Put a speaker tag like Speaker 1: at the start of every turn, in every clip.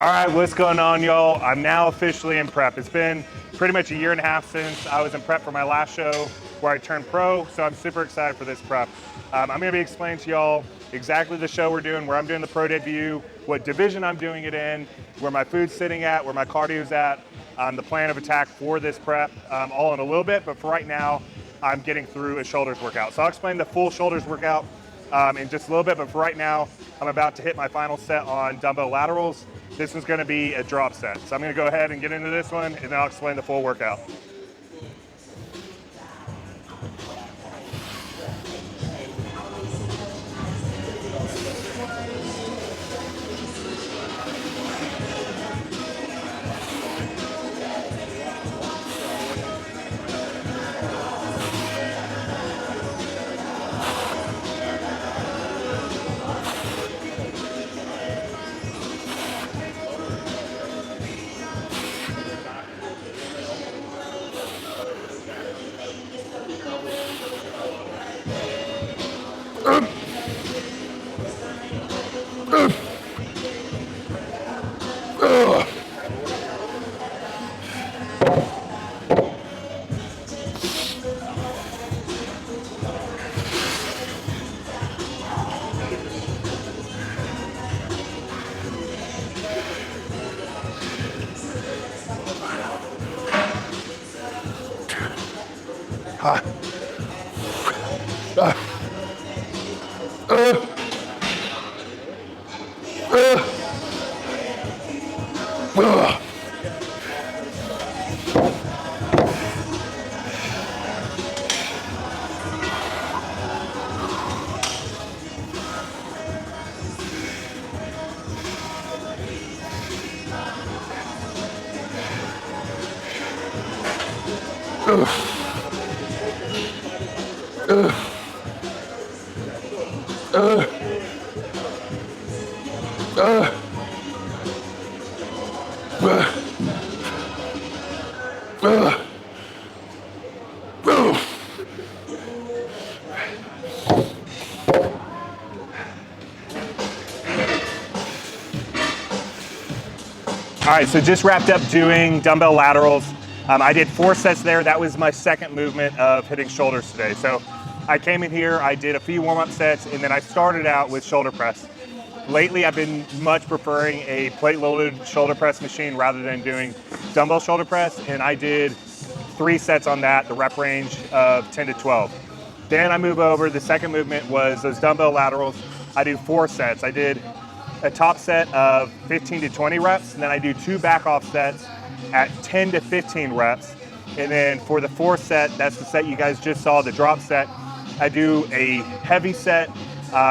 Speaker 1: All right, what's going on, y'all? I'm now officially in prep. It's been pretty much a year and a half since I was in prep for my last show where I turned pro, so I'm super excited for this prep. I'm gonna be explaining to y'all exactly the show we're doing, where I'm doing the pro debut, what division I'm doing it in, where my food's sitting at, where my cardio's at, the plan of attack for this prep, all in a little bit, but for right now, I'm getting through a shoulders workout. So I'll explain the full shoulders workout in just a little bit, but for right now, I'm about to hit my final set on dumbbell laterals. This one's gonna be a drop set. So I'm gonna go ahead and get into this one, and then I'll explain the full workout. All right, so just wrapped up doing dumbbell laterals. I did 4 sets there. That was my second movement of hitting shoulders today. So I came in here, I did a few warm-up sets, and then I started out with shoulder press. Lately, I've been much preferring a plate-loaded shoulder press machine rather than doing dumbbell shoulder press, and I did 3 sets on that, the rep range of 10 to 12. Then I move over, the second movement was those dumbbell laterals. I do 4 sets. I did a top set of 15 to 20 reps, and then I do 2 back off sets at 10 to 15 reps. And then for the 4th set, that's the set you guys just saw, the drop set, I do a heavy set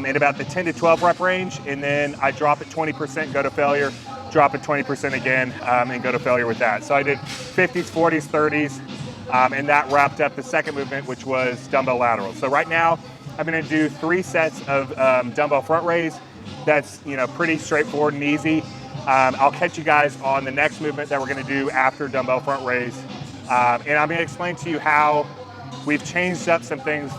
Speaker 1: in about the 10 to 12 rep range, and then I drop at 20%, go to failure, drop at 20% again, and go to failure with that. So I did 50s, 40s, 30s, and that wrapped up the second movement, which was dumbbell laterals. So right now, I'm gonna do 3 sets of dumbbell front raise. That's pretty straightforward and easy. I'll catch you guys on the next movement that we're gonna do after dumbbell front raise. And I'm gonna explain to you how we've changed up some things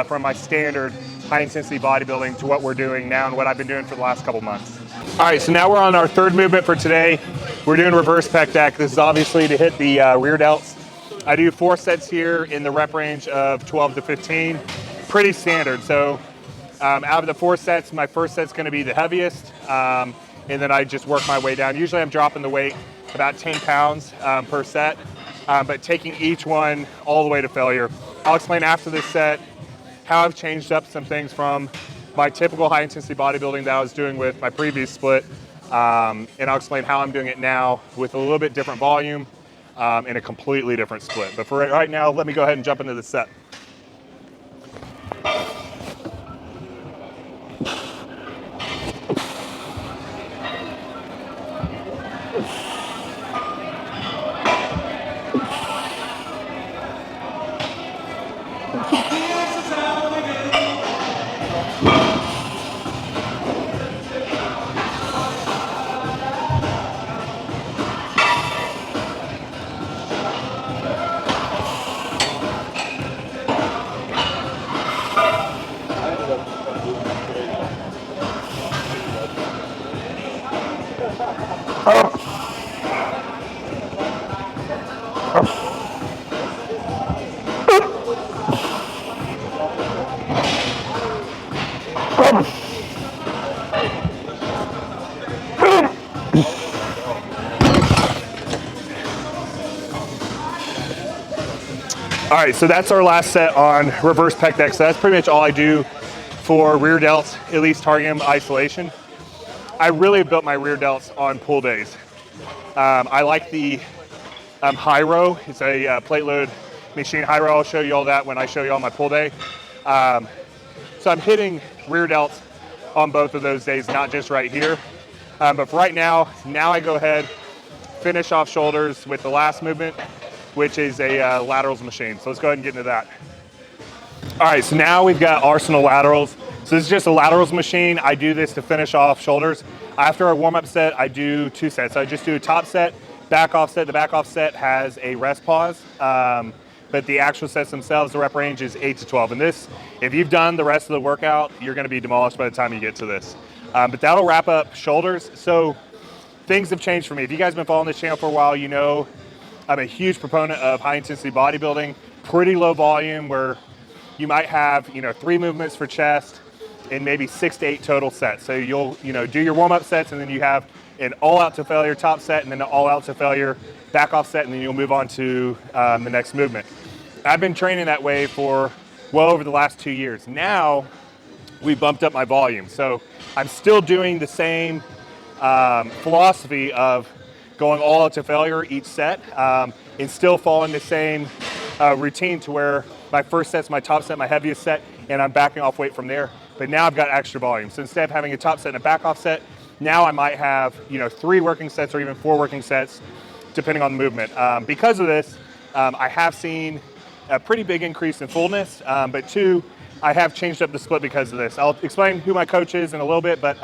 Speaker 1: from my standard high intensity bodybuilding to what we're doing now and what I've been doing for the last couple months. All right, so now we're on our 3rd movement for today. We're doing reverse pec deck. This is obviously to hit the rear delts. I do 4 sets here in the rep range of 12 to 15. Pretty standard. So out of the 4 sets, my first set's gonna be the heaviest, and then I just work my way down. Usually I'm dropping the weight about 10 pounds per set, but taking each one all the way to failure. I'll explain after this set how I've changed up some things from my typical high intensity bodybuilding that I was doing with my previous split, and I'll explain how I'm doing it now with a little bit different volume and a completely different split. But for right now, let me go ahead and jump into the set. All right, so that's our last set on reverse pec deck. So that's pretty much all I do for rear delts, at least targeting isolation. I really built my rear delts on pull days. I like the high row. It's a plate load machine high row. I'll show you all that when I show you all my pull day. So I'm hitting rear delts on both of those days, not just right here. But for right now I go ahead, finish off shoulders with the last movement, which is a laterals machine. So let's go ahead and get into that. All right, so now we've got Arsenal laterals. So this is just a laterals machine. I do this to finish off shoulders. After a warm-up set, I do 2 sets. I just do a top set, back off set. The back off set has a rest pause, but the actual sets themselves, the rep range is 8 to 12. And this, if you've done the rest of the workout, you're gonna be demolished by the time you get to this. But that'll wrap up shoulders. So things have changed for me. If you guys have been following this channel for a while, you know I'm a huge proponent of high intensity bodybuilding, pretty low volume where you might have 3 movements for chest and maybe 6 to 8 total sets. So you'll do your warm-up sets, and then you have an all-out to failure top set, and then an all-out to failure back off set, and then you'll move on to the next movement. I've been training that way for well over the last 2 years. Now we bumped up my volume, so I'm still doing the same philosophy of going all out to failure each set, and still following the same routine to where my first set's my top set, my heaviest set, and I'm backing off weight from there. But now I've got extra volume. So instead of having a top set and a back off set, now I might have 3 working sets or even 4 working sets, depending on the movement. Because of this, I have seen a pretty big increase in fullness, but 2, I have changed up the split because of this. I'll explain who my coach is in a little bit, but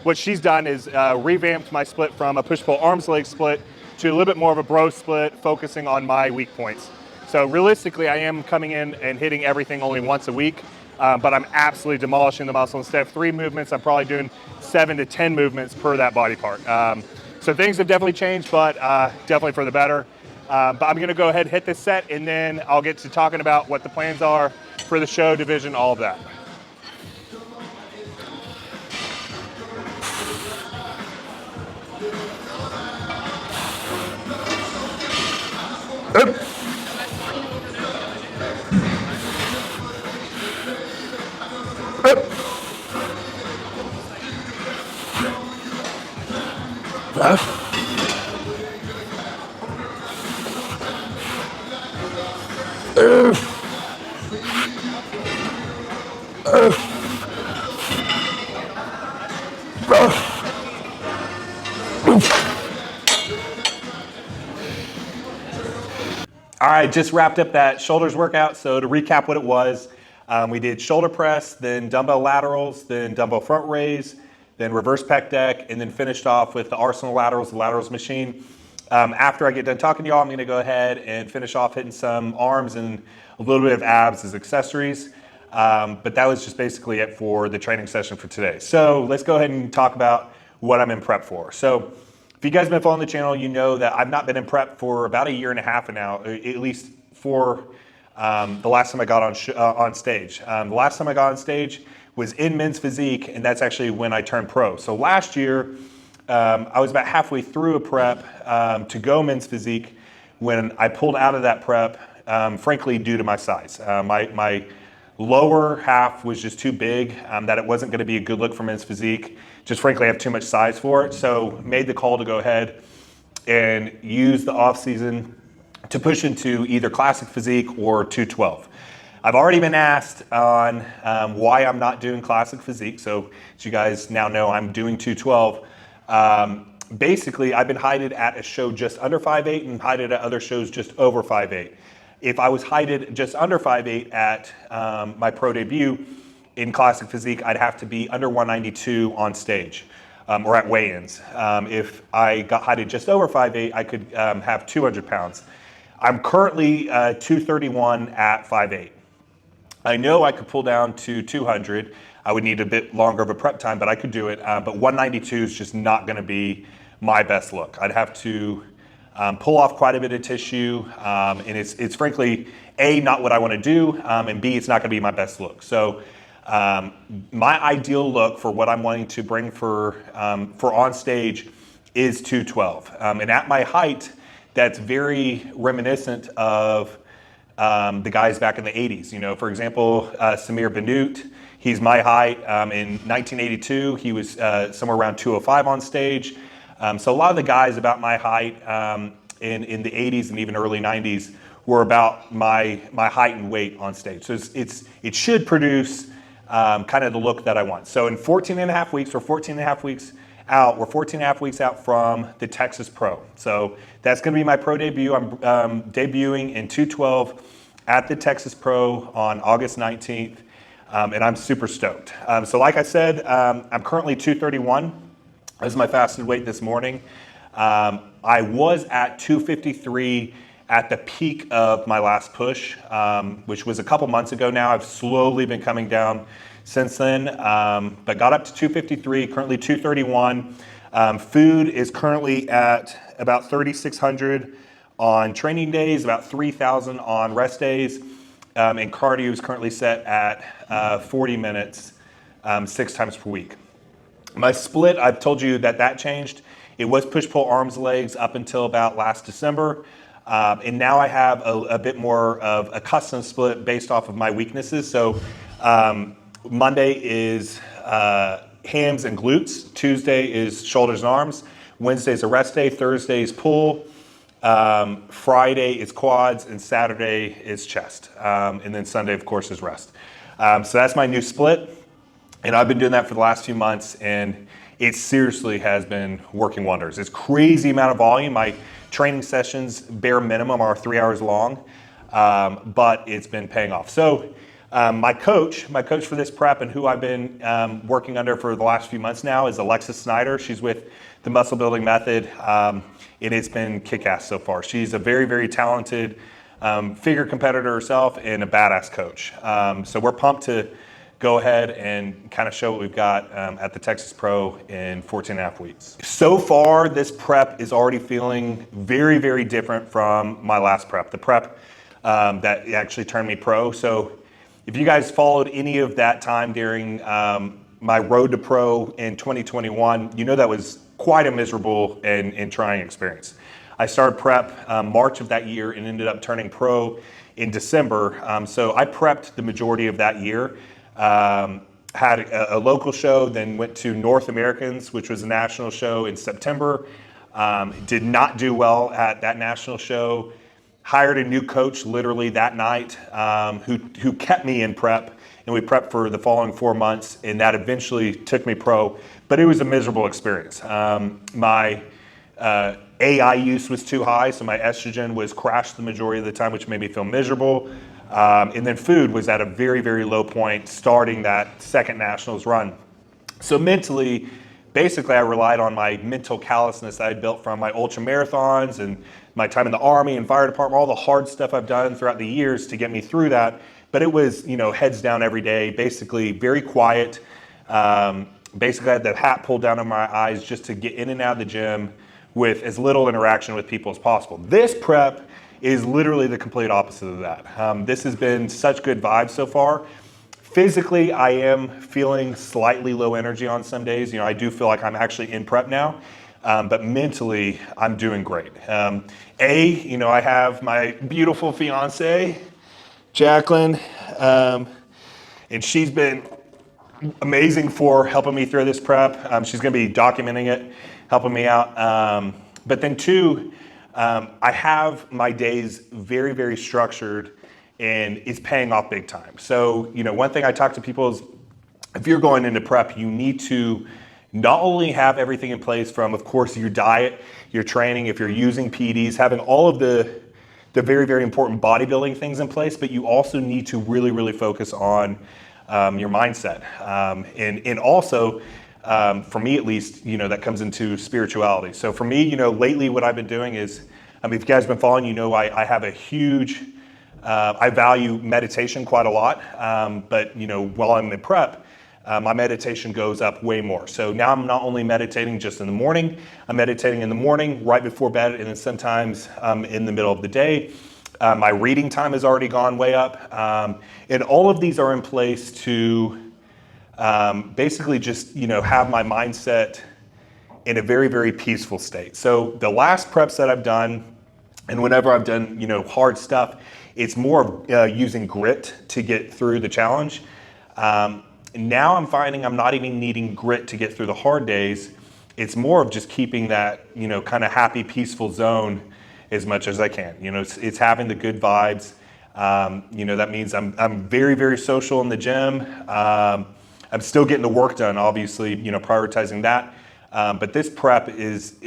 Speaker 1: what she's done is revamped my split from a push-pull arms-leg split to a little bit more of a bro split, focusing on my weak points. So realistically, I am coming in and hitting everything only once a week, but I'm absolutely demolishing the muscle. Instead of 3 movements, I'm probably doing 7 to 10 movements per that body part. So things have definitely changed, but definitely for the better. But I'm gonna go ahead and hit this set, and then I'll get to talking about what the plans are for the show, division, all of that. All right, just wrapped up that shoulders workout. So to recap what it was, we did shoulder press, then dumbbell laterals, then dumbbell front raise, then reverse pec deck, and then finished off with the Arsenal laterals, the laterals machine. After I get done talking to y'all, I'm gonna go ahead and finish off hitting some arms and a little bit of abs as accessories. But that was just basically it for the training session for today. So let's go ahead and talk about what I'm in prep for. So if you guys have been following the channel, you know that I've not been in prep for about 1.5 years now, at least for the last time I got on stage. The last time I got on stage was in men's physique, and that's actually when I turned pro. So last year, I was about halfway through a prep to go men's physique when I pulled out of that prep, frankly, due to my size. My lower half was just too big, that it wasn't gonna be a good look for men's physique. Just frankly, I have too much size for it. So made the call to go ahead and use the off season to push into either classic physique or 212. I've already been asked on why I'm not doing classic physique. So as you guys now know, I'm doing 212. Basically, I've been heighted at a show just under 5'8" and heighted at other shows just over 5'8". If I was heighted just under 5'8" at my pro debut in classic physique, I'd have to be under 192 on stage or at weigh-ins. If I got heighted just over 5'8", I could have 200 pounds. I'm currently 231 at 5'8". I know I could pull down to 200. I would need a bit longer of a prep time, but I could do it. But 192 is just not gonna be
Speaker 2: my best look. I'd have to pull off quite a bit of tissue, and it's frankly, A, not what I want to do, and B, it's not going to be my best look. So my ideal look for what I'm wanting to bring for on stage is 212. And at my height, that's very reminiscent of the guys back in the 80s. You know, for example, Samir Bannout, he's my height. In 1982, he was somewhere around 205 on stage. So a lot of the guys about my height in the 80s and even early 90s were about my height and weight on stage. So it should produce kind of the look that I want. So in 14 and a half weeks, or 14 and a half weeks out, we're 14 and a half weeks out from the Texas Pro. So that's going to be my pro debut. I'm debuting in 212 at the Texas Pro on August 19th, and I'm super stoked. So like I said, I'm currently 231 as my fasted weight this morning. I was at 253 at the peak of my last push, which was a couple months ago now. I've slowly been coming down since then, but got up to 253, currently 231. Food is currently at about 3,600 on training days, about 3,000 on rest days, and cardio is currently set at 40 minutes, 6 times per week. My split, I've told you that changed. It was push-pull arms, legs up until about last December. And now I have a bit more of a custom split based off of my weaknesses. So Monday is hams and glutes. Tuesday is shoulders and arms. Wednesday is a rest day. Thursday is pull. Friday is quads. And Saturday is chest. And then Sunday, of course, is rest. So that's my new split. And I've been doing that for the last few months. And it seriously has been working wonders. It's crazy amount of volume. My training sessions, bare minimum, are 3 hours long, but it's been paying off. So my coach for this prep and who I've been working under for the last few months now is Alexis Snyder. She's with the Muscle Building Method, and it's been kick-ass so far. She's a very, very talented figure competitor herself and a badass coach. So we're pumped to go ahead and kind of show what we've got at the Texas Pro in 14 and a half weeks. So far, this prep is already feeling very, very different from my last prep, the prep that actually turned me pro. So if you guys followed any of that time during my road to pro in 2021, you know that was quite a miserable and trying experience. I started prep March of that year and ended up turning pro in December. So I prepped the majority of that year. Had a local show, then went to North Americans, which was a national show in September. Did not do well at that national show. Hired a new coach literally that night, who kept me in prep, and we prepped for the following 4 months, and that eventually took me pro. But it was a miserable experience. My AI use was too high, so my estrogen was crashed the majority of the time, which made me feel miserable. And then food was at a very, very low point starting that second nationals run. So mentally, basically I relied on my mental callousness that I built from my ultra marathons and my time in the Army and fire department, all the hard stuff I've done throughout the years to get me through that. But it was, heads down every day, basically very quiet. Basically I had the hat pulled down on my eyes just to get in and out of the gym with as little interaction with people as possible. This prep is literally the complete opposite of that. This has been such good vibes so far. Physically, I am feeling slightly low energy on some days. I do feel like I'm actually in prep now, but mentally, I'm doing great. I have my beautiful fiance, Jacqueline, and she's been amazing for helping me through this prep. She's gonna be documenting it, helping me out. But then two, I have my days very, very structured, and it's paying off big time. So, one thing I talk to people is if you're going into prep, you need to not only have everything in place from, of course, your diet, your training, if you're using PEDs, having all of the very, very important bodybuilding things in place, but you also need to really, really focus on your mindset. And also, for me at least, that comes into spirituality. So for me, lately what I've been doing is, if you guys have been following, I have a huge, I value meditation quite a lot. But while I'm in prep, my meditation goes up way more. So now I'm not only meditating just in the morning, I'm meditating in the morning, right before bed, and then sometimes in the middle of the day. My reading time has already gone way up. And all of these are in place to basically just, have my mindset in a very, very peaceful state. So the last preps that I've done, and whenever I've done, hard stuff, it's more of using grit to get through the challenge. Now I'm finding I'm not even needing grit to get through the hard days. It's more of just keeping that, kind of happy, peaceful zone as much as I can. It's having the good vibes. That means I'm very, very social in the gym. I'm still getting the work done, obviously, prioritizing that. But this prep is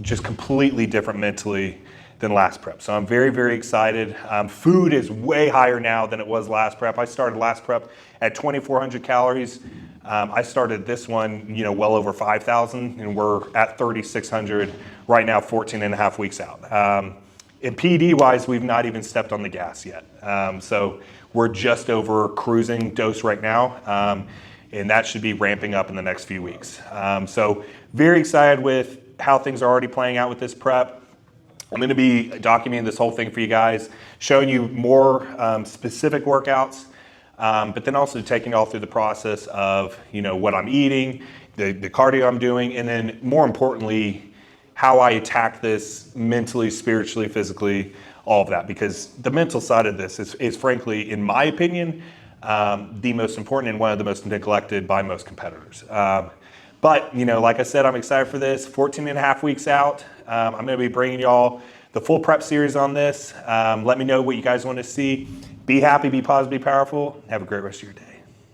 Speaker 2: just completely different mentally than last prep. So I'm very, very excited. Food is way higher now than it was last prep. I started last prep at 2,400 calories. I started this one, well over 5,000, and we're at 3,600 right now, 14 and a half weeks out. And PD wise, we've not even stepped on the gas yet. So we're just over cruising dose right now. And that should be ramping up in the next few weeks. So very excited with how things are already playing out with this prep. I'm going to be documenting this whole thing for you guys, showing you more specific workouts, but then also taking you all through the process of, what I'm eating, the cardio I'm doing, and then more importantly, how I attack this mentally, spiritually, physically, all of that. Because the mental side of this is frankly, in my opinion, the most important and one of the most neglected by most competitors. But, like I said, I'm excited for this. 14 and a half weeks out. I'm going to be bringing y'all the full prep series on this. Let me know what you guys want to see. Be happy, be positive, be powerful. Have a great rest of your day.